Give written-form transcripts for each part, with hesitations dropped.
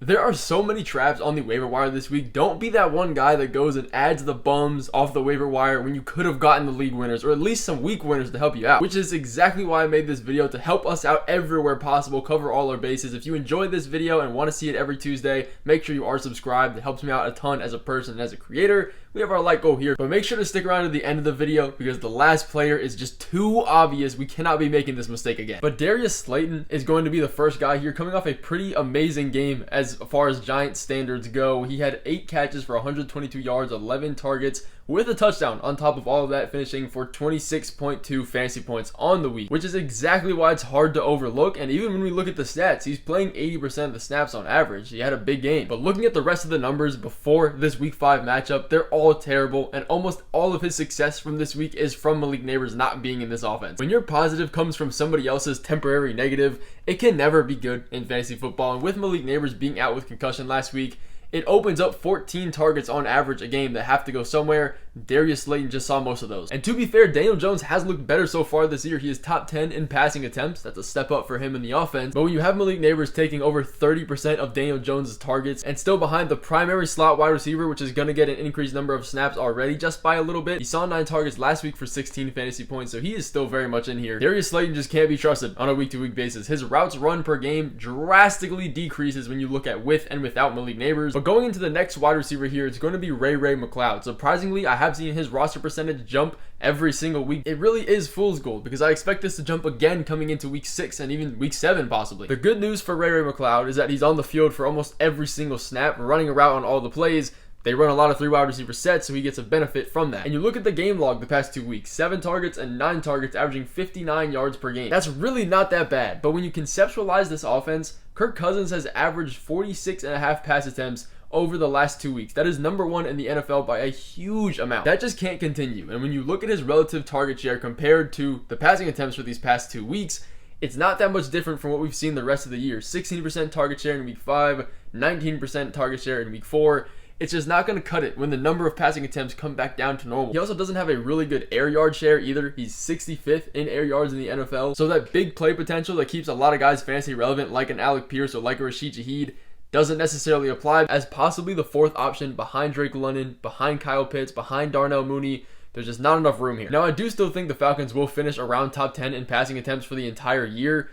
There are so many traps on the waiver wire this week. Don't be that one guy that goes and adds the bums off the waiver wire when you could have gotten the league winners or at least some week winners to help you out, which is exactly why I made this video, to help us out everywhere possible, cover all our bases. If you enjoyed this video and want to see it every Tuesday, make sure you are subscribed. It helps me out a ton as a person and as a creator. We have our like goal here, but make sure to stick around to the end of the video because the last player is just too obvious. We cannot be making this mistake again. But Darius Slayton is going to be the first guy here, coming off a pretty amazing game as far as Giants standards go. He had 8 catches for 122 yards, 11 targets, with a touchdown on top of all of that, finishing for 26.2 fantasy points on the week, which is exactly why it's hard to overlook. And even when we look at the stats, he's playing 80% of the snaps on average. He had a big game. But looking at the rest of the numbers before this week 5 matchup, they're all terrible, and almost all of his success from this week is from Malik Neighbors not being in this offense. When your positive comes from somebody else's temporary negative, it can never be good in fantasy football. And with Malik Neighbors being out with concussion last week, it opens up 14 targets on average a game that have to go somewhere. Darius Slayton just saw most of those. And to be fair, Daniel Jones has looked better so far this year. He is top 10 in passing attempts. That's a step up for him in the offense. But when you have Malik Neighbors taking over 30% of Daniel Jones' targets and still behind the primary slot wide receiver, which is going to get an increased number of snaps already just by a little bit. He saw 9 targets last week for 16 fantasy points, so he is still very much in here. Darius Slayton just can't be trusted on a week-to-week basis. His routes run per game drastically decreases when you look at with and without Malik Neighbors. But going into the next wide receiver here, it's going to be Ray McCloud. Surprisingly, I have seen his roster percentage jump every single week. It really is fool's gold because I expect this to jump again coming into week 6 and even week 7 possibly. The good news for Ray McCloud is that he's on the field for almost every single snap, running a route on all the plays. They run a lot of 3 wide receiver sets, so he gets a benefit from that. And you look at the game log the past 2 weeks, 7 targets and 9 targets, averaging 59 yards per game. That's really not that bad. But when you conceptualize this offense, Kirk Cousins has averaged 46.5 pass attempts over the last 2 weeks. That is number 1 in the NFL by a huge amount. That just can't continue. And when you look at his relative target share compared to the passing attempts for these past 2 weeks, it's not that much different from what we've seen the rest of the year. 16% target share in week 5, 19% target share in week 4. It's just not going to cut it when the number of passing attempts come back down to normal. He also doesn't have a really good air yard share either. He's 65th in air yards in the NFL. So that big play potential that keeps a lot of guys fantasy relevant, like an Alec Pierce or like a Rashid Shaheed, doesn't necessarily apply as possibly the 4th option behind Drake London, behind Kyle Pitts, behind Darnell Mooney. There's just not enough room here. Now, I do still think the Falcons will finish around top 10 in passing attempts for the entire year,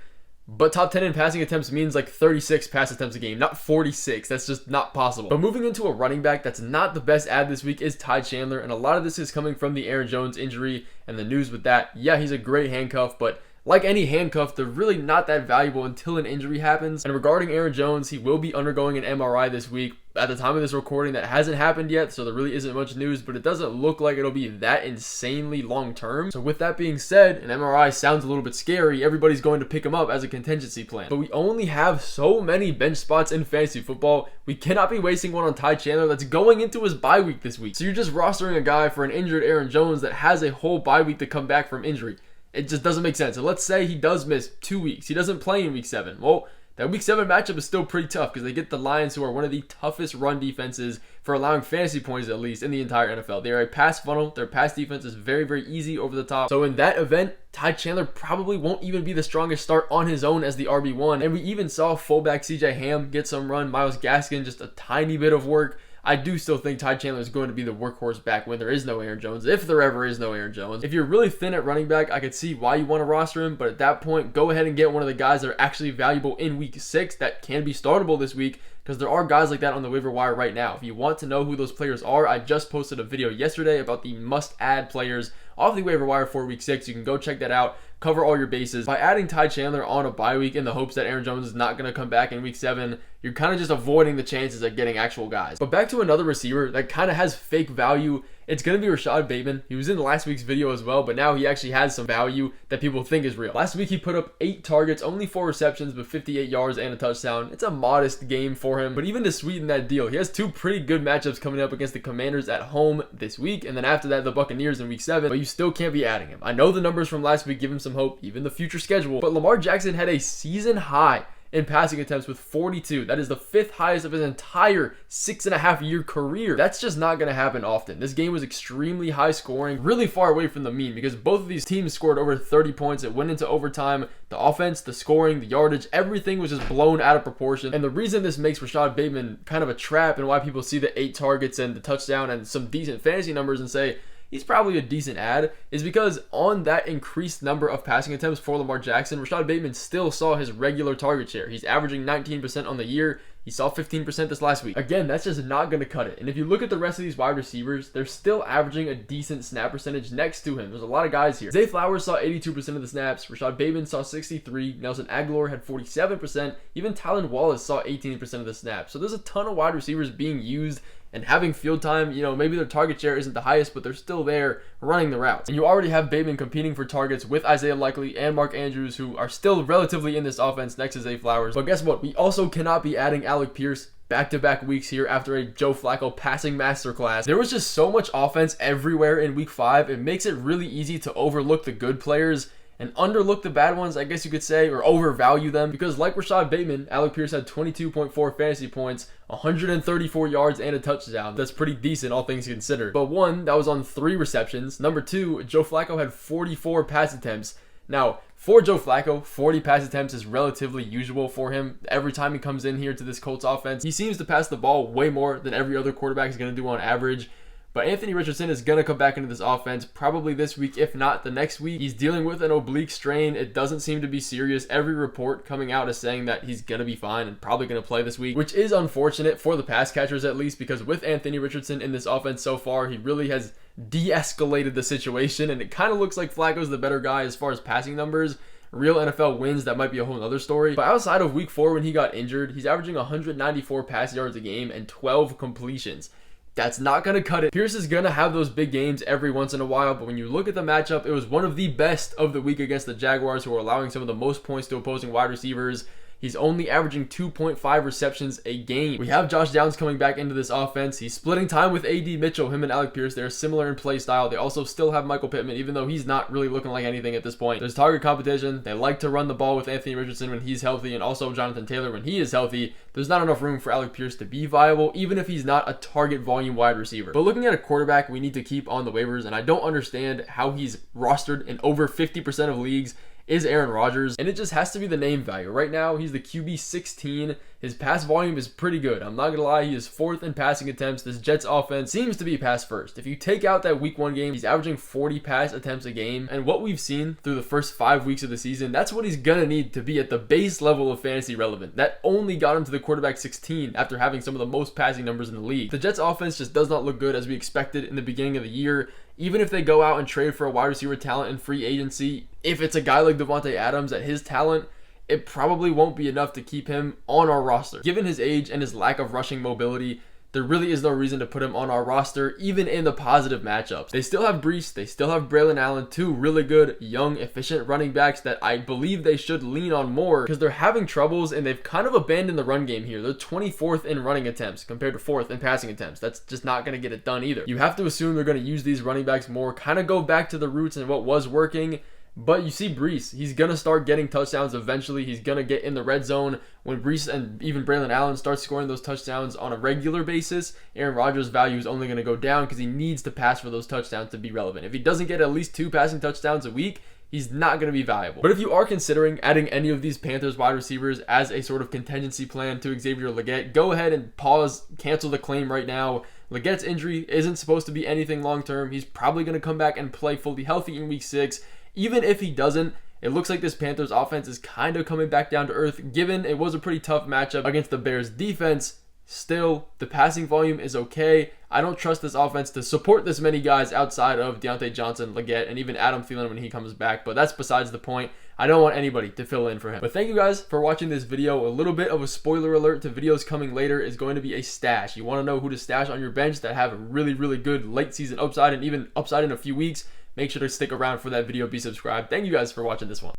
but top 10 in passing attempts means like 36 pass attempts a game, not 46. That's just not possible. But moving into a running back that's not the best ad this week is Ty Chandler, and a lot of this is coming from the Aaron Jones injury and the news with that. Yeah, he's a great handcuff, but like any handcuff, they're really not that valuable until an injury happens. And regarding Aaron Jones, he will be undergoing an MRI this week. At the time of this recording, that hasn't happened yet, so there really isn't much news, but it doesn't look like it'll be that insanely long term. So with that being said, an MRI sounds a little bit scary. Everybody's going to pick him up as a contingency plan. But we only have so many bench spots in fantasy football. We cannot be wasting one on Ty Chandler that's going into his bye week this week. So you're just rostering a guy for an injured Aaron Jones that has a whole bye week to come back from injury. It just doesn't make sense. So let's say he does miss 2 weeks. He doesn't play in week 7. Well, that week 7 matchup is still pretty tough because they get the Lions, who are one of the toughest run defenses for allowing fantasy points, at least in the entire NFL. They are a pass funnel. Their pass defense is very, very easy over the top. So in that event, Ty Chandler probably won't even be the strongest start on his own as the RB1. And we even saw fullback CJ Ham get some run. Myles Gaskin just a tiny bit of work. I do still think Ty Chandler is going to be the workhorse back when there is no Aaron Jones, if there ever is no Aaron Jones. If you're really thin at running back, I could see why you want to roster him, but at that point, go ahead and get one of the guys that are actually valuable in week 6 that can be startable this week, because there are guys like that on the waiver wire right now. If you want to know who those players are, I just posted a video yesterday about the must-add players off the waiver wire for week 6. You can go check that out. Cover all your bases. By adding Ty Chandler on a bye week in the hopes that Aaron Jones is not going to come back in week 7, you're kind of just avoiding the chances of getting actual guys. But back to another receiver that kind of has fake value. It's going to be Rashad Bateman. He was in last week's video as well, but now he actually has some value that people think is real. Last week he put up 8 targets, only 4 receptions, but 58 yards and a touchdown. It's a modest game for him, but even to sweeten that deal, he has 2 pretty good matchups coming up against the Commanders at home this week, and then after that the Buccaneers in week 7, but you still can't be adding him. I know the numbers from last week give him some hope, even the future schedule, but Lamar Jackson had a season high in passing attempts with 42. That is the 5th highest of his entire 6.5-year career. That's just not going to happen often. This game was extremely high scoring, really far away from the mean, because both of these teams scored over 30 points. It went into overtime. The offense, the scoring, the yardage, everything was just blown out of proportion. And the reason this makes Rashad Bateman kind of a trap, and why people see the 8 targets and the touchdown and some decent fantasy numbers and say he's probably a decent ad, is because on that increased number of passing attempts for Lamar Jackson, Rashad Bateman still saw his regular target share. He's averaging 19% on the year. He saw 15% this last week. Again, that's just not going to cut it. And if you look at the rest of these wide receivers, they're still averaging a decent snap percentage next to him. There's a lot of guys here. Zay Flowers saw 82% of the snaps. Rashad Bateman saw 63%. Nelson Aguilar had 47%. Even Talon Wallace saw 18% of the snaps. So there's a ton of wide receivers being used and having field time. You know, maybe their target share isn't the highest, but they're still there running the routes. And you already have Bateman competing for targets with Isaiah Likely and Mark Andrews, who are still relatively in this offense next to Zay Flowers. But guess what? We also cannot be adding Alec Pierce back-to-back weeks here after a Joe Flacco passing masterclass. There was just so much offense everywhere in week 5. It makes it really easy to overlook the good players and underlook the bad ones, I guess you could say, or overvalue them, because like Rashad Bateman, Alec Pierce had 22.4 fantasy points, 134 yards, and a touchdown. That's pretty decent, all things considered. But one, that was on 3 receptions. Number 2, Joe Flacco had 44 pass attempts. Now, for Joe Flacco, 40 pass attempts is relatively usual for him. Every time he comes in here to this Colts offense, he seems to pass the ball way more than every other quarterback is going to do on average. But Anthony Richardson is going to come back into this offense probably this week, if not the next week. He's dealing with an oblique strain. It doesn't seem to be serious. Every report coming out is saying that he's going to be fine and probably going to play this week, which is unfortunate for the pass catchers at least, because with Anthony Richardson in this offense so far, he really has de-escalated the situation, and it kind of looks like Flacco's the better guy as far as passing numbers. Real NFL wins, that might be a whole other story. But outside of week 4 when he got injured, he's averaging 194 pass yards a game and 12 completions. That's not going to cut it. Pierce is going to have those big games every once in a while, but when you look at the matchup, it was one of the best of the week against the Jaguars, who are allowing some of the most points to opposing wide receivers. He's only averaging 2.5 receptions a game. We have Josh Downs coming back into this offense. He's splitting time with A.D. Mitchell, him and Alec Pierce. They're similar in play style. They also still have Michael Pittman, even though he's not really looking like anything at this point. There's target competition. They like to run the ball with Anthony Richardson when he's healthy, and also Jonathan Taylor when he is healthy. There's not enough room for Alec Pierce to be viable, even if he's not a target volume wide receiver. But looking at a quarterback we need to keep on the waivers, and I don't understand how he's rostered in over 50% of leagues, is Aaron Rodgers, and it just has to be the name value. Right now, he's the QB 16. His pass volume is pretty good. I'm not gonna lie, he is 4th in passing attempts. This Jets offense seems to be pass first. If you take out that week 1 game, he's averaging 40 pass attempts a game, and what we've seen through the first 5 weeks of the season, that's what he's gonna need to be at the base level of fantasy relevant. That only got him to the quarterback 16 after having some of the most passing numbers in the league. The Jets offense just does not look good as we expected in the beginning of the year. Even if they go out and trade for a wide receiver talent in free agency, if it's a guy like Devontae Adams at his talent, it probably won't be enough to keep him on our roster. Given his age and his lack of rushing mobility, there really is no reason to put him on our roster, even in the positive matchups. They still have Breece, they still have Braylon Allen, 2 really good, young, efficient running backs that I believe they should lean on more, because they're having troubles and they've kind of abandoned the run game here. They're 24th in running attempts compared to 4th in passing attempts. That's just not going to get it done either. You have to assume they're going to use these running backs more, kind of go back to the roots and what was working. But you see Breece, he's going to start getting touchdowns eventually. He's going to get in the red zone. When Breece and even Braylon Allen start scoring those touchdowns on a regular basis, Aaron Rodgers' value is only going to go down because he needs to pass for those touchdowns to be relevant. If he doesn't get at least 2 passing touchdowns a week, he's not going to be valuable. But if you are considering adding any of these Panthers wide receivers as a sort of contingency plan to Xavier Legette, go ahead and pause, cancel the claim right now. Legette's injury isn't supposed to be anything long-term. He's probably going to come back and play fully healthy in week 6. Even if he doesn't, it looks like this Panthers offense is kind of coming back down to earth, given it was a pretty tough matchup against the Bears defense. Still, the passing volume is okay. I don't trust this offense to support this many guys outside of Deontay Johnson, Legette, and even Adam Thielen when he comes back, but that's besides the point. I don't want anybody to fill in for him. But thank you guys for watching this video. A little bit of a spoiler alert to videos coming later is going to be a stash. You want to know who to stash on your bench that have a really, really good late season upside and even upside in a few weeks? Make sure to stick around for that video. Be subscribed. Thank you guys for watching this one.